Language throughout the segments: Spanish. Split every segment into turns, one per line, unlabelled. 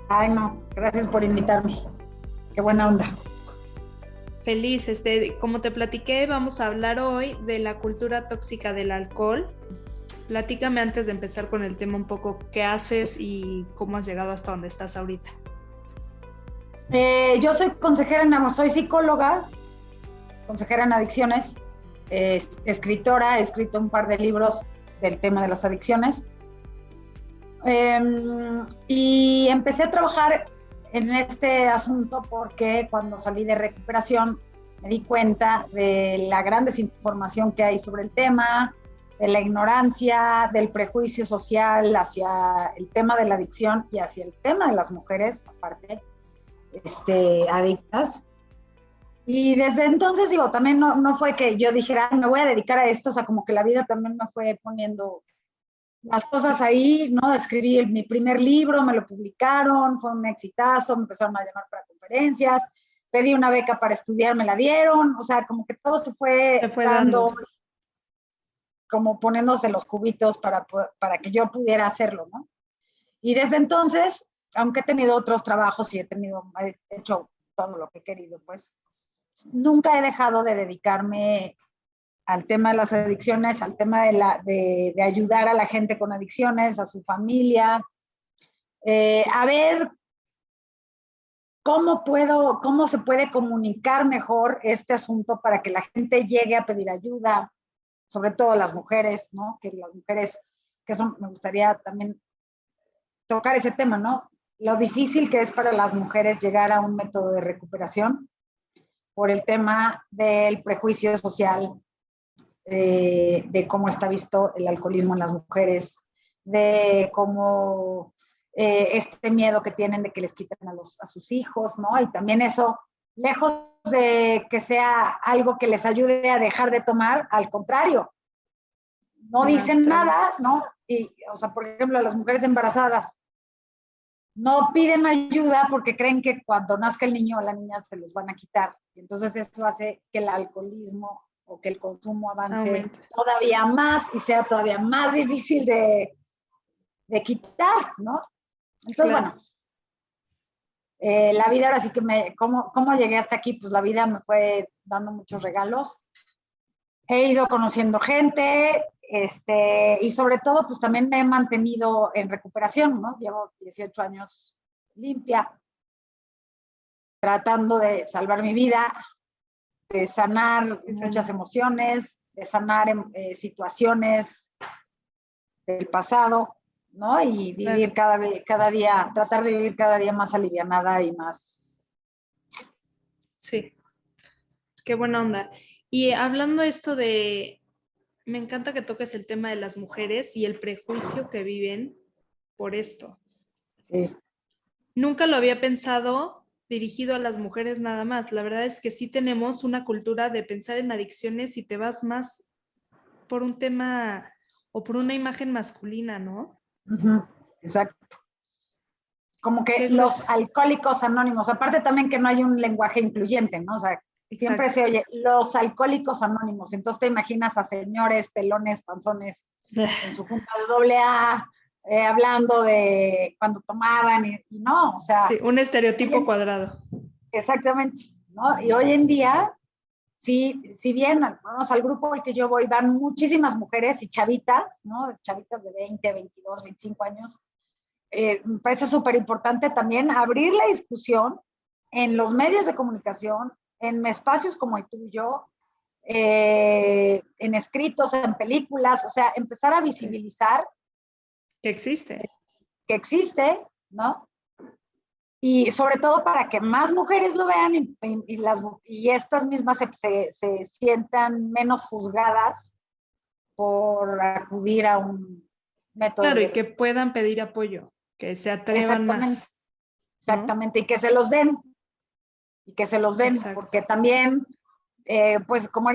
Ay, no, gracias por invitarme. Qué buena onda.
Feliz, como te platiqué, vamos a hablar hoy de la cultura tóxica del alcohol. Platícame antes de empezar con el tema un poco qué haces y cómo has llegado hasta donde estás ahorita.
Yo soy soy psicóloga, consejera en adicciones, escritora, he escrito un par de libros del tema de las adicciones. Y empecé a trabajar en este asunto porque cuando salí de recuperación me di cuenta de la gran desinformación que hay sobre el tema, de la ignorancia, del prejuicio social hacia el tema de la adicción y hacia el tema de las mujeres, aparte, adictas. Y desde entonces, digo, también no fue que yo dijera, me voy a dedicar a esto, o sea, como que la vida también me fue poniendo las cosas ahí, ¿no? Escribí mi primer libro, me lo publicaron, fue un exitazo, me empezaron a llamar para conferencias, pedí una beca para estudiar, me la dieron, o sea, como que todo se fue
Te fue dando.
dando, como poniéndose los cubitos para que yo pudiera hacerlo, ¿no? Y desde entonces, aunque he tenido otros trabajos y he hecho todo lo que he querido, pues nunca he dejado de dedicarme al tema de las adicciones, al tema de ayudar a la gente con adicciones, a su familia, a ver cómo se puede comunicar mejor este asunto para que la gente llegue a pedir ayuda, sobre todo las mujeres, ¿no? Que las mujeres, me gustaría también tocar ese tema, ¿no? Lo difícil que es para las mujeres llegar a un método de recuperación por el tema del prejuicio social, de cómo está visto el alcoholismo en las mujeres, de cómo este miedo que tienen de que les quiten a sus hijos, ¿no? Y también eso, lejos de que sea algo que les ayude a dejar de tomar, al contrario, no dicen nada, ¿no? Y, o sea, por ejemplo, las mujeres embarazadas no piden ayuda porque creen que cuando nazca el niño o la niña se los van a quitar. Y entonces eso hace que el alcoholismo o que el consumo avance todavía más y sea todavía más difícil de quitar, ¿no? Entonces, claro. Bueno, la vida ahora sí que ¿cómo llegué hasta aquí? Pues la vida me fue dando muchos regalos. He ido conociendo gente, y sobre todo, pues también me he mantenido en recuperación, ¿no? Llevo 18 años limpia, tratando de salvar mi vida, de sanar muchas emociones, de sanar situaciones del pasado, ¿no? Y vivir cada día, tratar de vivir cada día más alivianada y más.
Sí, qué buena onda. Y hablando esto me encanta que toques el tema de las mujeres y el prejuicio que viven por esto.
Sí.
Nunca lo había pensado dirigido a las mujeres nada más. La verdad es que sí tenemos una cultura de pensar en adicciones y te vas más por un tema o por una imagen masculina, ¿no?
Uh-huh. Exacto. Como que los alcohólicos anónimos, aparte también que no hay un lenguaje incluyente, ¿no? O sea, siempre se oye los alcohólicos anónimos, entonces te imaginas a señores, pelones, panzones en su junta de AA, hablando de cuando tomaban y no, o sea.
Sí, un estereotipo cuadrado.
Exactamente, ¿no? Y hoy en día, si bien, vamos, al grupo al que yo voy, van muchísimas mujeres y chavitas, ¿no? Chavitas de 20, 22, 25 años. Me parece súper importante también abrir la discusión en los medios de comunicación, en espacios como el tuyo, en escritos, en películas, o sea, empezar a visibilizar
que
existe, ¿no? Y sobre todo para que más mujeres lo vean y estas mismas se sientan menos juzgadas por acudir a un método.
Claro, y que puedan pedir apoyo, que se atrevan más.
Exactamente, ¿no? Y que se los den. Y que se los den, exacto. Porque también, pues como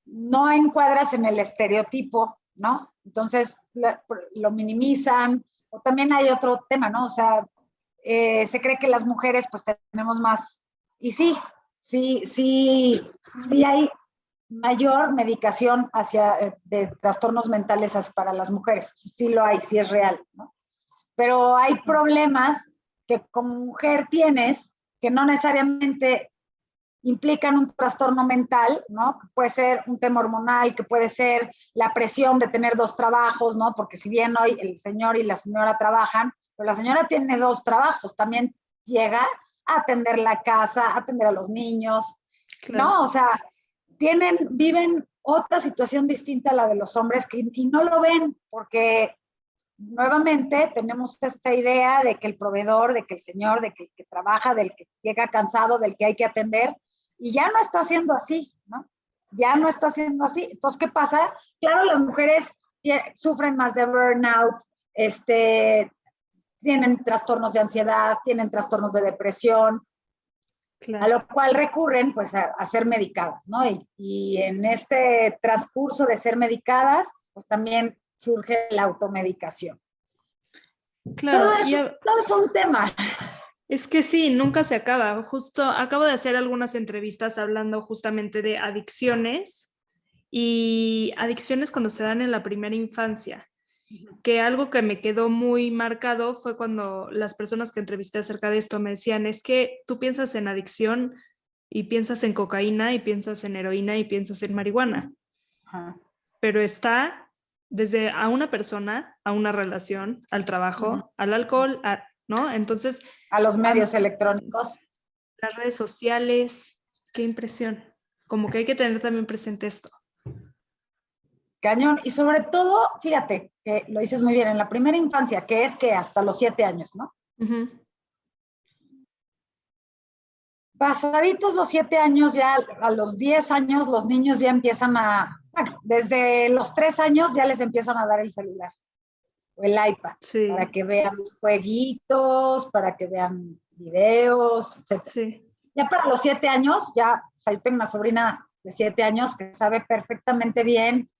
no encuadras en el estereotipo, ¿no? Entonces lo minimizan, o también hay otro tema, ¿no? O sea, se cree que las mujeres pues tenemos más, y sí hay mayor medicación de trastornos mentales para las mujeres. Sí lo hay, sí es real, ¿no? Pero hay problemas que como mujer tienes que no necesariamente implican un trastorno mental, ¿no? Puede ser un tema hormonal, que puede ser la presión de tener 2 trabajos, ¿no? Porque si bien hoy el señor y la señora trabajan, pero la señora tiene 2 trabajos, también llega a atender la casa, a atender a los niños,
Claro.
¿no? O sea, viven otra situación distinta a la de los hombres y no lo ven porque nuevamente tenemos esta idea de que el proveedor, de que el señor, de que el que trabaja, del que llega cansado, del que hay que atender, y ya no está siendo así, ¿no? Ya no está siendo así. Entonces, ¿qué pasa? Claro, las mujeres sufren más de burnout, tienen trastornos de ansiedad, tienen trastornos de depresión,
Claro.
a lo cual recurren pues a ser medicadas, ¿no? Y en este transcurso de ser medicadas, pues también surge la automedicación.
Claro,
Todo es un tema.
es que sí, nunca se acaba. Justo acabo de hacer algunas entrevistas hablando justamente de adicciones y adicciones cuando se dan en la primera infancia, que algo que me quedó muy marcado fue cuando las personas que entrevisté acerca de esto me decían, es que tú piensas en adicción y piensas en cocaína y piensas en heroína y piensas en marihuana,
Ajá.
pero está desde a una persona, a una relación, al trabajo, al alcohol, ¿no? Entonces,
a los medios electrónicos.
las redes sociales, qué impresión. Como que hay que tener también presente esto.
Cañón. Y sobre todo, fíjate, que lo dices muy bien, en la primera infancia, que es que hasta los 7 años, ¿no?
Uh-huh.
Pasaditos los 7 años, ya a los 10 años, los niños ya empiezan bueno, desde los 3 años ya les empiezan a dar el celular o el iPad,
Sí.
para que vean jueguitos, para que vean videos, etc.
Sí.
Ya para los 7 años, ya, o sea, yo tengo una sobrina de 7 años que sabe perfectamente bien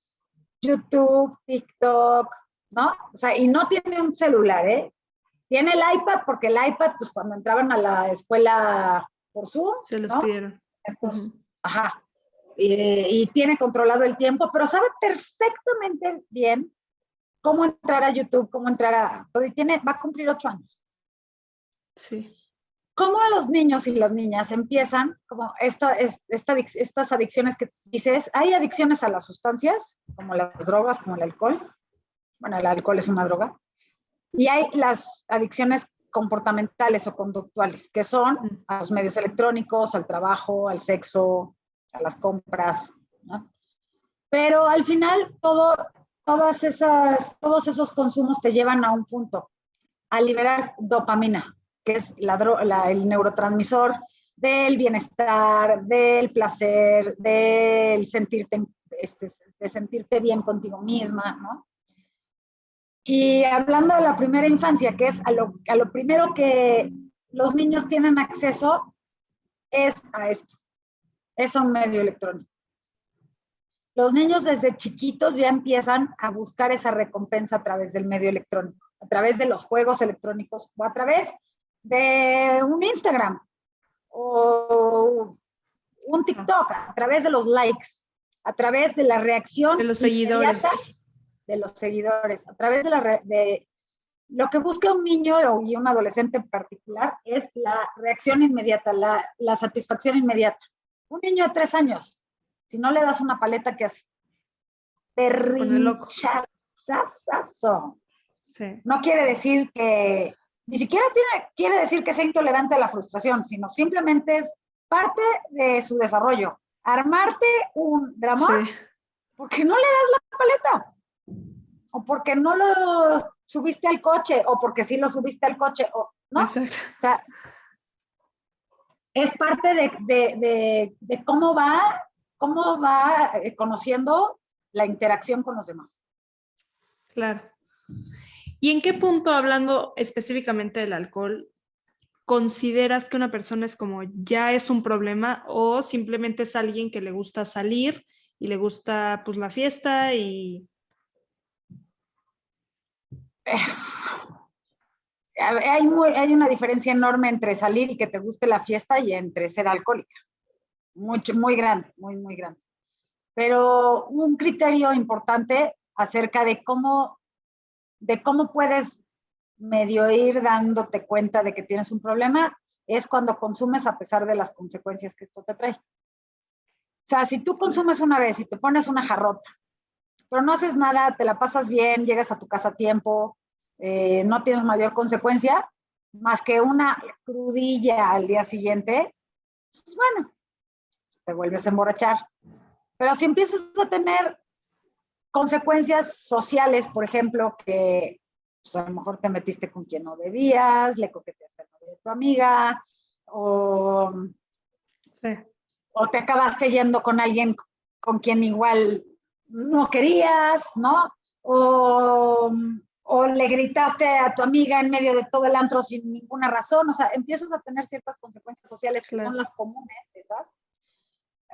YouTube, TikTok, ¿no? O sea, y no tiene un celular, ¿eh? Tiene el iPad, porque el iPad, pues cuando entraban a la escuela por Zoom,
Se los
¿no?
pidieron.
Estos,
Uh-huh.
ajá. Y tiene controlado el tiempo, pero sabe perfectamente bien cómo entrar a YouTube, cómo entrar a... Va a cumplir 8 años.
Sí.
¿Cómo los niños y las niñas empiezan, como estas adicciones que dices, hay adicciones a las sustancias, como las drogas, como el alcohol? Bueno, el alcohol es una droga. Y hay las adicciones comportamentales o conductuales, que son a los medios electrónicos, al trabajo, al sexo, a las compras, ¿no? Pero al final todos esos consumos te llevan a un punto, a liberar dopamina, que es el neurotransmisor del bienestar, del placer, del de sentirte bien contigo misma, ¿no? Y hablando de la primera infancia, que es a lo primero que los niños tienen acceso, es a esto, es a un medio electrónico. Los niños desde chiquitos ya empiezan a buscar esa recompensa a través del medio electrónico, a través de los juegos electrónicos o a través de un Instagram o un TikTok, a través de los likes, a través de la reacción
de los seguidores,
de los seguidores, a través de lo que busca un niño y un adolescente en particular es la reacción inmediata, la satisfacción inmediata. Un niño de 3 años, si no le das una paleta, ¿qué hace? Perrichazazo.
Sí.
No quiere decir que, ni siquiera quiere decir que sea intolerante a la frustración, sino simplemente es parte de su desarrollo. Armarte un drama porque no le das la paleta, o porque no lo subiste al coche, o porque sí lo subiste al coche, ¿no?
Exacto.
O sea, es parte de cómo va conociendo la interacción con los demás.
Claro. ¿Y en qué punto, hablando específicamente del alcohol, consideras que una persona es como ya es un problema o simplemente es alguien que le gusta salir y le gusta pues la fiesta y...
Hay una diferencia enorme entre salir y que te guste la fiesta y entre ser alcohólica. Muy grande, muy grande. Pero un criterio importante acerca de cómo puedes medio ir dándote cuenta de que tienes un problema es cuando consumes a pesar de las consecuencias que esto te trae. O sea, si tú consumes una vez y te pones una jarrota, pero no haces nada, te la pasas bien, llegas a tu casa a tiempo, no tienes mayor consecuencia, más que una crudilla al día siguiente, pues bueno, te vuelves a emborrachar. Pero si empiezas a tener consecuencias sociales, por ejemplo, que pues, a lo mejor te metiste con quien no debías, le coqueteaste al novio de tu amiga,
Sí.
o te acabaste yendo con alguien con quien igual no querías, ¿no? O le gritaste a tu amiga en medio de todo el antro sin ninguna razón, o sea, empiezas a tener ciertas consecuencias sociales que son las comunes, ¿sabes?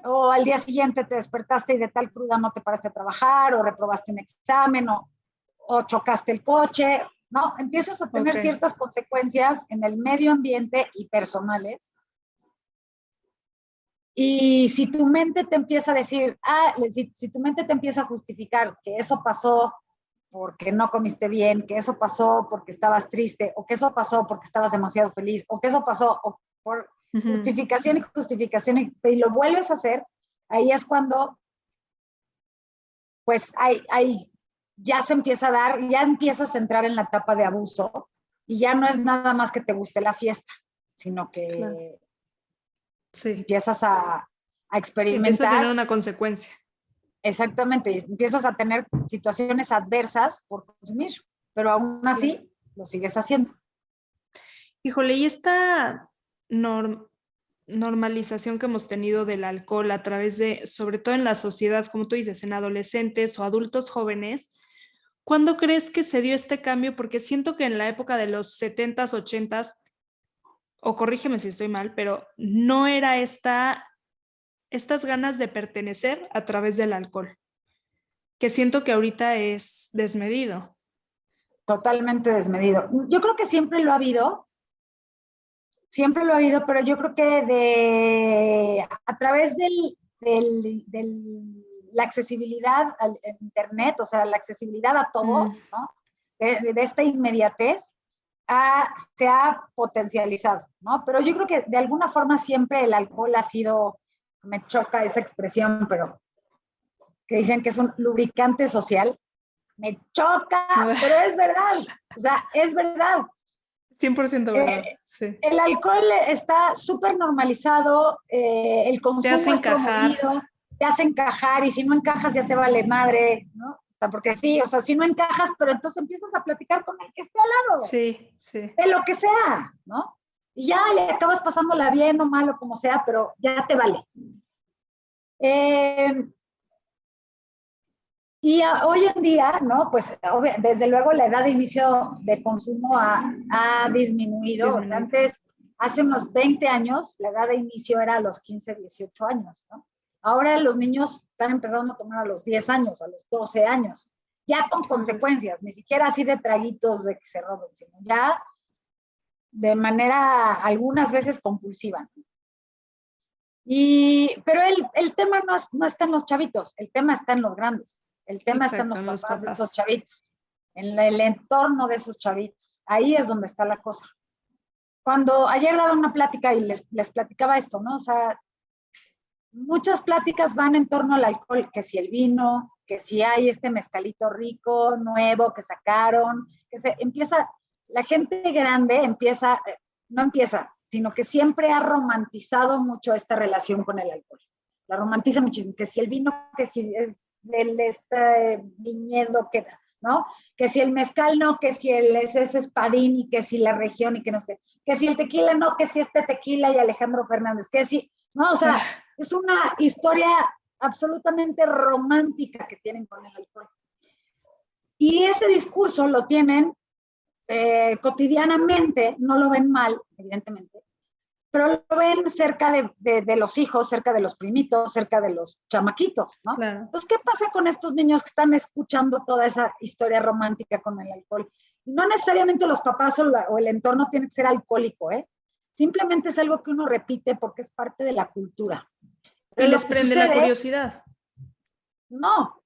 O al día siguiente te despertaste y de tal cruda no te paraste a trabajar, o reprobaste un examen, o chocaste el coche, ¿no? Empiezas a tener ciertas consecuencias en el medio ambiente y personales. Y si tu mente te empieza a decir, si tu mente te empieza a justificar que eso pasó porque no comiste bien, que eso pasó porque estabas triste, o que eso pasó porque estabas demasiado feliz, o que eso pasó por justificación y justificación, y lo vuelves a hacer, ahí es cuando, pues, ya se empieza a dar, ya empiezas a entrar en la etapa de abuso, y ya no es nada más que te guste la fiesta, sino que empiezas a experimentar. Sí,
empieza a tener una consecuencia.
Exactamente, empiezas a tener situaciones adversas por consumir, pero aún así lo sigues haciendo.
Híjole, y esta normalización que hemos tenido del alcohol a través de, sobre todo en la sociedad, como tú dices, en adolescentes o adultos jóvenes, ¿cuándo crees que se dio este cambio? Porque siento que en la época de los 70s, 80s, o corrígeme si estoy mal, pero no era estas ganas de pertenecer a través del alcohol, que siento que ahorita es desmedido.
Totalmente desmedido. Yo creo que siempre lo ha habido, pero yo creo que a través de la accesibilidad al internet, o sea, la accesibilidad a todo, ¿no? De esta inmediatez, se ha potencializado, ¿no? Pero yo creo que de alguna forma siempre el alcohol ha sido, me choca esa expresión, pero que dicen que es un lubricante social, me choca, pero es verdad, o sea, es verdad.
100% verdad, sí.
El alcohol está súper normalizado, el consumo es promovido, te hace encajar, y si no encajas ya te vale madre, ¿no? O sea, porque sí, o sea, si no encajas, pero entonces empiezas a platicar con el que esté al lado.
Sí, sí.
De lo que sea, ¿no? Y ya acabas pasándola bien o mal o como sea, pero ya te vale. Y hoy en día, ¿no? Pues desde luego la edad de inicio de consumo ha disminuido. O sea, antes, hace unos 20 años, la edad de inicio era a los 15, 18 años, ¿no? Ahora los niños están empezando a tomar a los 10 años, a los 12 años, ya con consecuencias, ni siquiera así de traguitos de que se roben, sino ya de manera algunas veces compulsiva. Pero el tema no está en los chavitos, el tema está en los grandes. El tema está en los papás de esos chavitos, en el entorno de esos chavitos. Ahí es donde está la cosa. Cuando ayer daba una plática y les platicaba esto, ¿no? O sea, muchas pláticas van en torno al alcohol, que si el vino, que si hay este mezcalito rico, nuevo, que sacaron, la gente grande no empieza, sino que siempre ha romantizado mucho esta relación con el alcohol. La romantiza muchísimo, que si el vino, que si es este viñedo, ¿no? Que si el mezcal no, que si ese espadín, y que si la región, y que no sé, que si el tequila no, que si este tequila y Alejandro Fernández, que si, no, o sea, es una historia absolutamente romántica que tienen con el alcohol. Y ese discurso lo tienen cotidianamente, no lo ven mal, evidentemente, pero lo ven cerca de los hijos, cerca de los primitos, cerca de los chamaquitos, ¿no?
Claro.
Entonces, ¿qué pasa con estos niños que están escuchando toda esa historia romántica con el alcohol? Y no necesariamente los papás o el entorno tiene que ser alcohólico, ¿eh? Simplemente es algo que uno repite porque es parte de la cultura.
Pero y les prende la curiosidad.
No,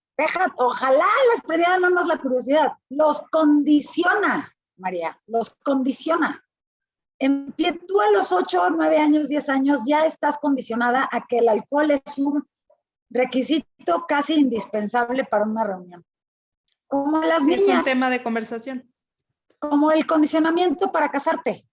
ojalá les perdiera nada más la curiosidad. Los condiciona, María, los condiciona. Tú a los 8, 9 años, 10 años ya estás condicionada a que el alcohol es un requisito casi indispensable para una reunión. Como las
Sí, es un
niñas,
tema de conversación.
como el condicionamiento para casarte.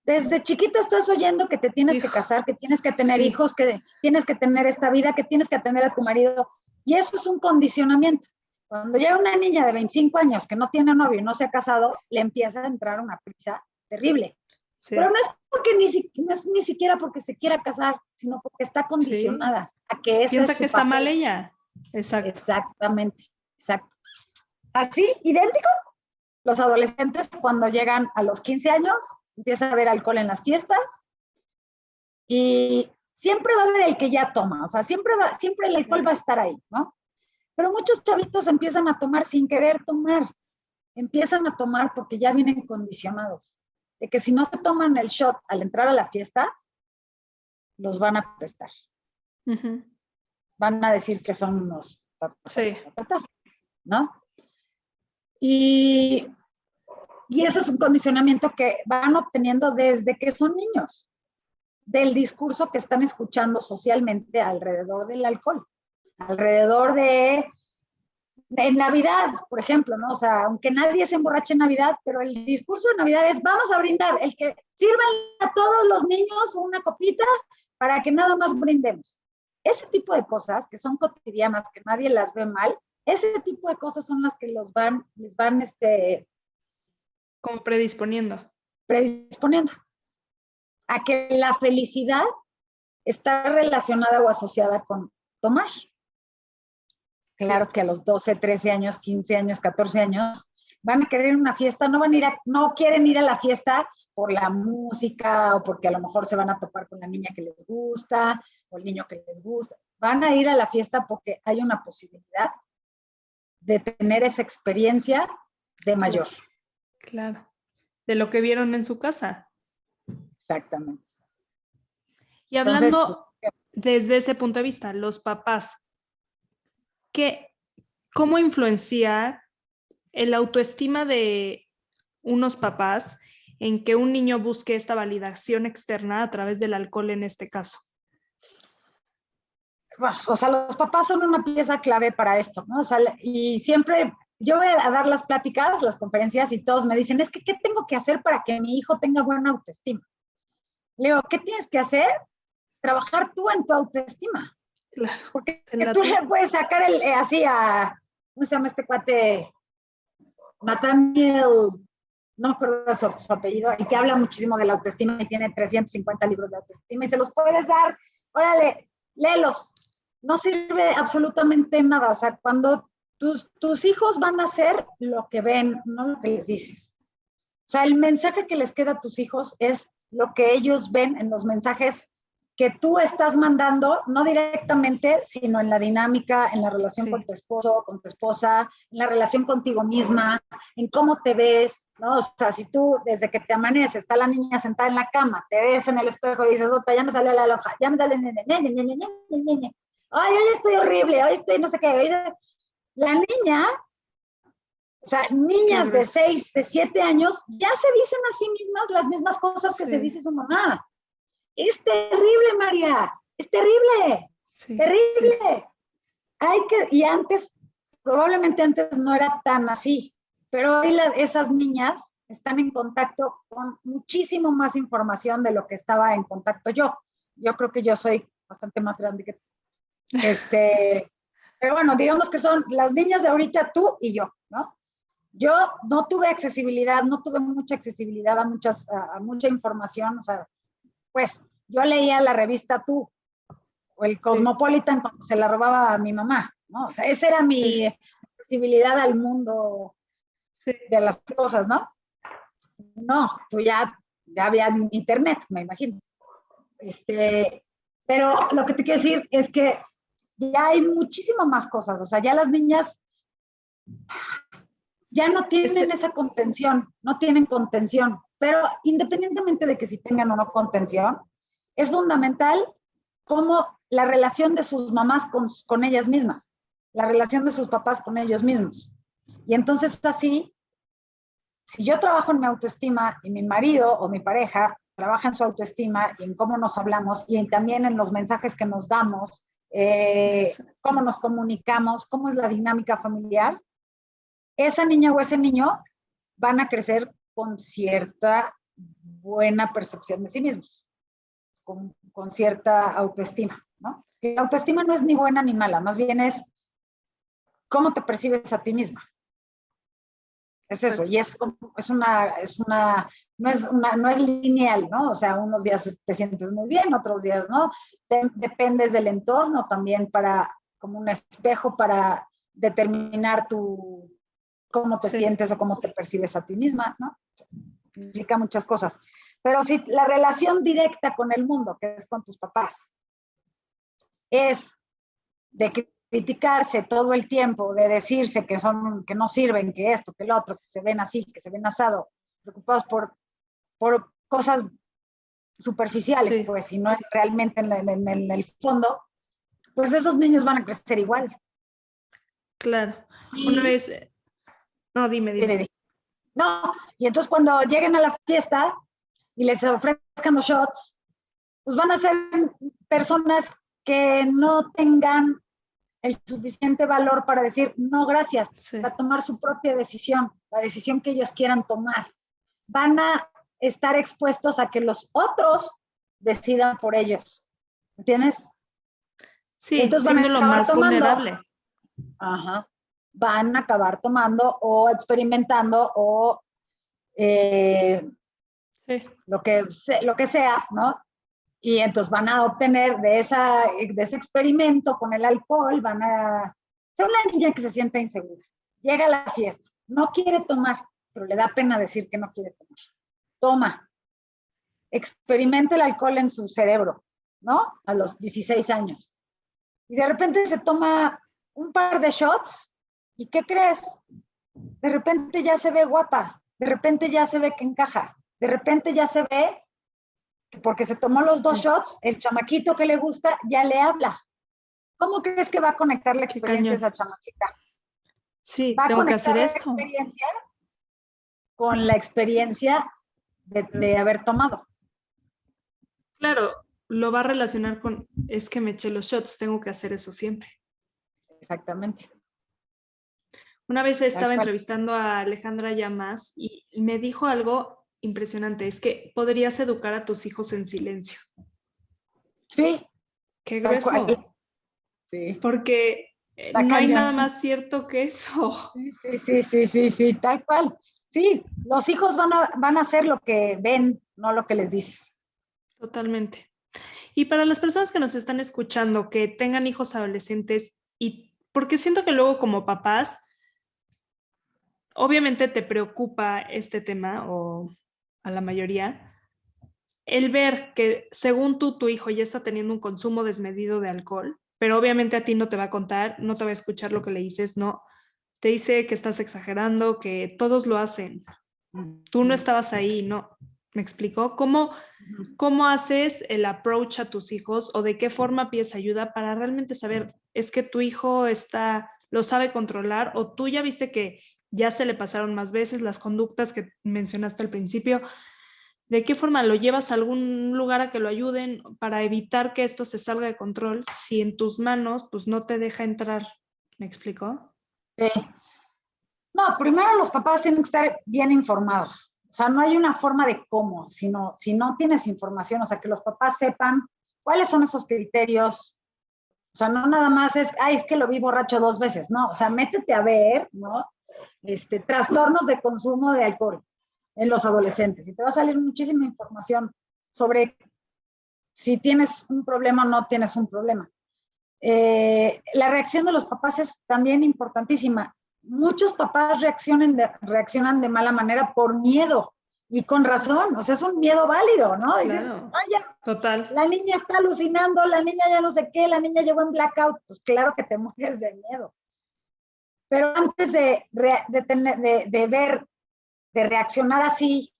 Desde chiquita estás oyendo que te tienes que
Hijo,
casar, que tienes que tener
sí.
hijos, que tienes que tener esta vida, que tienes que atender a tu marido. Y eso es un condicionamiento. Cuando llega una niña de 25 años que no tiene novio y no se ha casado, le empieza a entrar una prisa terrible.
Sí,
Pero no es porque no es ni siquiera porque se quiera casar, sino porque está condicionada a que esa
piensa
es
que
su
está
papel.
mal ella. Exacto.
Exactamente, exacto. Así, idéntico, los adolescentes cuando llegan a los 15 años, empieza a haber alcohol en las fiestas y siempre va a haber el que ya toma, o sea, siempre el alcohol va a estar ahí, ¿no? Pero muchos chavitos empiezan a tomar sin querer tomar, empiezan a tomar porque ya vienen condicionados, de que si no se toman el shot al entrar a la fiesta, los van a prestar.
Uh-huh.
Van a decir que son unos,
sí,
¿no? Y eso es un condicionamiento que van obteniendo desde que son niños, del discurso que están escuchando socialmente alrededor del alcohol, alrededor de Navidad, por ejemplo, ¿no? O sea, aunque nadie se emborrache en Navidad, pero el discurso de Navidad es, vamos a brindar, el que sirvan a todos los niños una copita para que nada más brindemos. Ese tipo de cosas que son cotidianas, que nadie las ve mal, ese tipo de cosas son las que les van
como predisponiendo
a que la felicidad está relacionada o asociada con tomar. Claro que a los 12, 13 años, 15 años, 14 años, van a querer una fiesta, no quieren ir a la fiesta por la música o porque a lo mejor se van a topar con la niña que les gusta o el niño que les gusta. Van a ir a la fiesta porque hay una posibilidad de tener esa experiencia de mayor.
Claro, de lo que vieron en su casa.
Exactamente.
Y hablando desde ese punto de vista, los papás, ¿cómo influencia el autoestima de unos papás en que un niño busque esta validación externa a través del alcohol en este caso?
Bueno, o sea, los papás son una pieza clave para esto, ¿no? O sea, y siempre yo voy a dar las pláticas, las conferencias y todos me dicen, es que, ¿qué tengo que hacer para que mi hijo tenga buena autoestima? Le digo, ¿qué tienes que hacer? Trabajar tú en tu autoestima.
Claro.
Porque tú le puedes sacar así a, ¿cómo se llama este cuate? Nathaniel, no me acuerdo su apellido, y que habla muchísimo de la autoestima y tiene 350 libros de autoestima y se los puedes dar, órale, léelos. No sirve absolutamente nada. O sea, cuando tus hijos van a hacer lo que ven, no lo que les dices. O sea, el mensaje que les queda a tus hijos es lo que ellos ven en los mensajes que tú estás mandando, no directamente, sino en la dinámica, en la relación con tu esposo, con tu esposa, en la relación contigo misma, en cómo te ves, ¿no? O sea, si tú desde que te amaneces, está la niña sentada en la cama, te ves en el espejo y dices, otra, ya me salió la loja, ya me sale, ay, hoy estoy horrible, hoy estoy no sé qué. La niña, o sea, niñas de 6, de 7 años, ya se dicen a sí mismas las mismas cosas que se dice su mamá. Es terrible, María, es terrible, terrible. Y antes, probablemente antes no era tan así, pero hoy esas niñas están en contacto con muchísimo más información de lo que estaba en contacto yo. Yo creo que yo soy bastante más grande que tú. Pero bueno, digamos que son las niñas de ahorita, tú y yo, ¿no? Yo no tuve accesibilidad, no tuve mucha accesibilidad a mucha información, o sea, pues yo leía la revista Tú o el Cosmopolitan cuando se la robaba a mi mamá, ¿no? O sea, esa era mi accesibilidad al mundo de las cosas, ¿no? No, tú ya había internet, me imagino. Pero lo que te quiero decir es que ya hay muchísimas más cosas, o sea, ya las niñas ya no tienen esa contención, no tienen contención, pero independientemente de que si tengan o no contención, es fundamental cómo la relación de sus mamás con ellas mismas. la relación de sus papás con ellos mismos. Y entonces así, si yo trabajo en mi autoestima y mi marido o mi pareja trabaja en su autoestima y en cómo nos hablamos y también en los mensajes que nos damos, cómo nos comunicamos, cómo es la dinámica familiar, esa niña o ese niño van a crecer con cierta buena percepción de sí mismos, con cierta autoestima, ¿no? La autoestima no es ni buena ni mala, más bien es cómo te percibes a ti misma. Es eso, y no es lineal, ¿no? O sea, unos días te sientes muy bien, otros días no. Dependes del entorno también como un espejo para determinar cómo te sientes o cómo te percibes a ti misma, ¿no? Implica muchas cosas. Pero si la relación directa con el mundo, que es con tus papás, es de criticarse todo el tiempo, de decirse que no sirven, que esto, que lo otro, que se ven así, que se ven asado, preocupados por cosas superficiales, sí, pues, y no realmente en el fondo, pues esos niños van a crecer igual.
Claro. Una vez... No, dime.
No, y entonces cuando lleguen a la fiesta y les ofrezcan los shots, pues van a ser personas que no tengan el suficiente valor para decir no gracias, sí, para tomar su propia decisión, la decisión que ellos quieran tomar. Van a estar expuestos a que los otros decidan por ellos. ¿Entiendes?
Sí, entonces siendo lo más vulnerable.
Ajá. Van a acabar tomando o experimentando o sí, lo que sea, ¿no? Y entonces van a obtener de ese experimento con el alcohol, van a ser una niña que se siente insegura. Llega a la fiesta, no quiere tomar, pero le da pena decir que no quiere tomar. Toma, experimenta el alcohol en su cerebro, ¿no? A los 16 años. Y de repente se toma un par de shots, ¿y qué crees? De repente ya se ve guapa, de repente ya se ve que encaja, de repente ya se ve que porque se tomó los 2 shots, el chamaquito que le gusta ya le habla. ¿Cómo crees que va a conectar la experiencia esa chamaquita?
Sí,
va
tengo que hacer esto.
Experiencia con la experiencia de haber tomado.
Claro, lo va a relacionar con, es que me eché los shots, tengo que hacer eso siempre.
Exactamente.
Una vez estaba entrevistando a Alejandra Llamas y me dijo algo impresionante, es que podrías educar a tus hijos en silencio.
Sí.
Qué grueso.
Sí.
Porque no hay nada más cierto que eso.
Sí, tal cual. Sí, los hijos van a hacer lo que ven, no lo que les dices.
Totalmente. Y para las personas que nos están escuchando, que tengan hijos adolescentes, y porque siento que luego como papás, obviamente te preocupa este tema, o a la mayoría, el ver que según tú, tu hijo ya está teniendo un consumo desmedido de alcohol, pero obviamente a ti no te va a contar, no te va a escuchar lo que le dices, no, te dice que estás exagerando, que todos lo hacen. Tú no estabas ahí, ¿no? ¿Me explicó? ¿Cómo haces el approach a tus hijos o de qué forma pides ayuda para realmente saber, es que tu hijo lo sabe controlar o tú ya viste que ya se le pasaron más veces las conductas que mencionaste al principio? ¿De qué forma lo llevas a algún lugar a que lo ayuden para evitar que esto se salga de control si en tus manos pues no te deja entrar? ¿Me explicó?
No, primero los papás tienen que estar bien informados. O sea, no hay una forma de cómo, sino si no tienes información, o sea, que los papás sepan cuáles son esos criterios. O sea, no nada más es que lo vi borracho 2 veces. No, o sea, métete a ver, ¿no? Trastornos de consumo de alcohol en los adolescentes. Y te va a salir muchísima información sobre si tienes un problema o no tienes un problema. La reacción de los papás es también importantísima. Muchos papás reaccionan de mala manera por miedo y con razón, o sea, es un miedo válido, ¿no?
Claro.
Dices, ya,
total.
La niña está alucinando, la niña ya no sé qué, la niña llegó en blackout, pues claro que te mueres de miedo. Pero antes de reaccionar así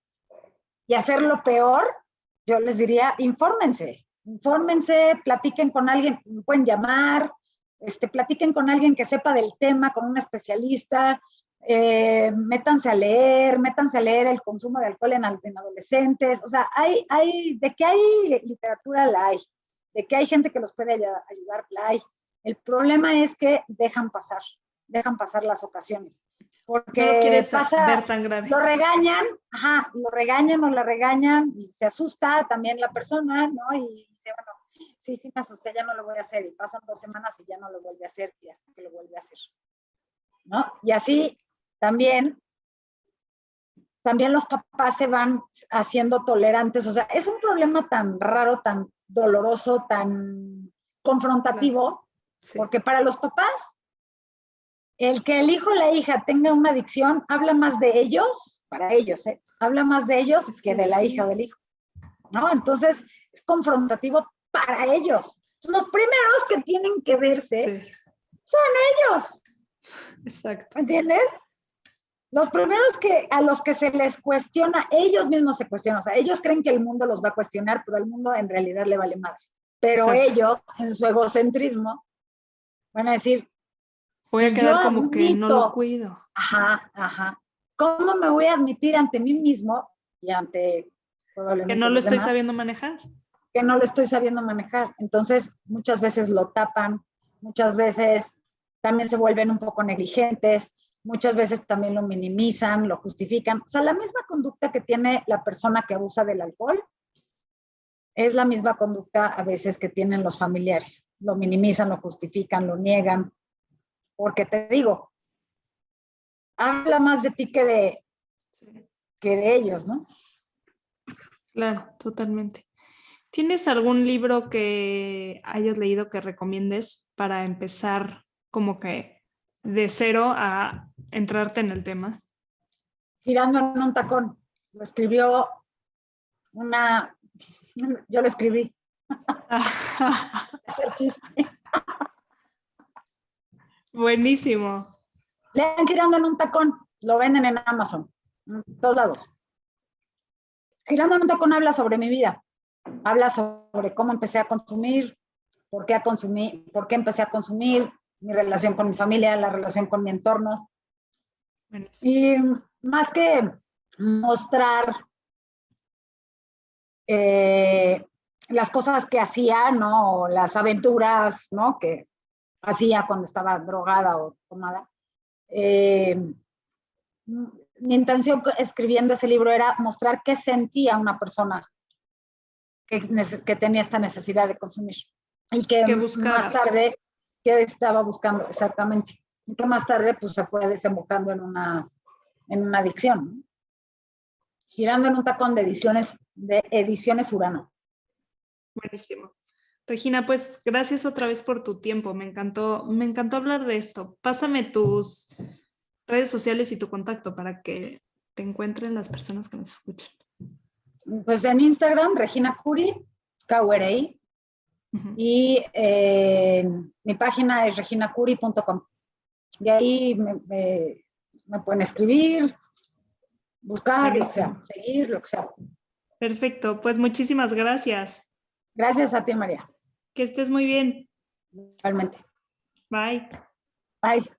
y hacerlo peor, yo les diría, infórmense, platiquen con alguien, pueden llamar, platiquen con alguien que sepa del tema, con un especialista, métanse a leer el consumo de alcohol en adolescentes. O sea, de que hay literatura, la hay. De que hay gente que los puede ayudar, la hay. El problema es que dejan pasar las ocasiones. Porque
no lo quieres ver tan grave.
Lo regañan o la regañan y se asusta también la persona, ¿no? Y dice, bueno, sí me asusté, ya no lo voy a hacer. Y pasan 2 semanas y ya no lo vuelve a hacer y hasta que lo vuelve a hacer, ¿no? Y así también los papás se van haciendo tolerantes. O sea, es un problema tan raro, tan doloroso, tan confrontativo, claro. Sí. Porque para los papás, el que el hijo o la hija tenga una adicción habla más de ellos, para ellos, habla más de ellos que de la hija o del hijo, ¿no? Entonces, es confrontativo para ellos. Los primeros que tienen que verse son ellos.
Exacto.
¿Me entiendes? Los primeros a los que se les cuestiona, ellos mismos se cuestionan. O sea, ellos creen que el mundo los va a cuestionar, pero al mundo en realidad le vale madre. Pero ellos, en su egocentrismo, van a decir,
voy a quedar como que no lo cuido.
¿Cómo me voy a admitir ante mí mismo y ante
probablemente que no lo estoy sabiendo manejar?
Que no lo estoy sabiendo manejar. Entonces, muchas veces lo tapan, muchas veces también se vuelven un poco negligentes, muchas veces también lo minimizan, lo justifican. O sea, la misma conducta que tiene la persona que abusa del alcohol es la misma conducta a veces que tienen los familiares. Lo minimizan, lo justifican, lo niegan. Porque te digo, habla más de ti que de ellos, ¿no?
Claro, totalmente. ¿Tienes algún libro que hayas leído que recomiendes para empezar como que de cero a entrarte en el tema?
Girando en un tacón. Lo escribió yo lo escribí. Ese chiste.
Buenísimo.
Lean Girando en un tacón. Lo venden en Amazon. En todos lados. Girando en un tacón habla sobre mi vida. Habla sobre cómo empecé a consumir, por qué empecé a consumir, mi relación con mi familia, la relación con mi entorno. Buenísimo. Y más que mostrar las cosas que hacía, ¿no? O las aventuras, ¿no? Que hacía cuando estaba drogada o tomada. Mi intención escribiendo ese libro era mostrar qué sentía una persona que tenía esta necesidad de consumir. Y que más tarde, que estaba buscando exactamente. Y que más tarde pues, se fue desembocando en una adicción, ¿no? Girando en un tacón de ediciones Urano.
Buenísimo. Regina, pues gracias otra vez por tu tiempo. Me encantó hablar de esto. Pásame tus redes sociales y tu contacto para que te encuentren las personas que nos escuchan.
Pues en Instagram, Regina Curi, KURI. Y mi página es reginacuri.com. Y ahí me pueden escribir, buscar, lo que sea, seguir, lo que sea.
Perfecto, pues muchísimas gracias.
Gracias a ti, María.
Que estés muy bien.
Realmente.
Bye.
Bye.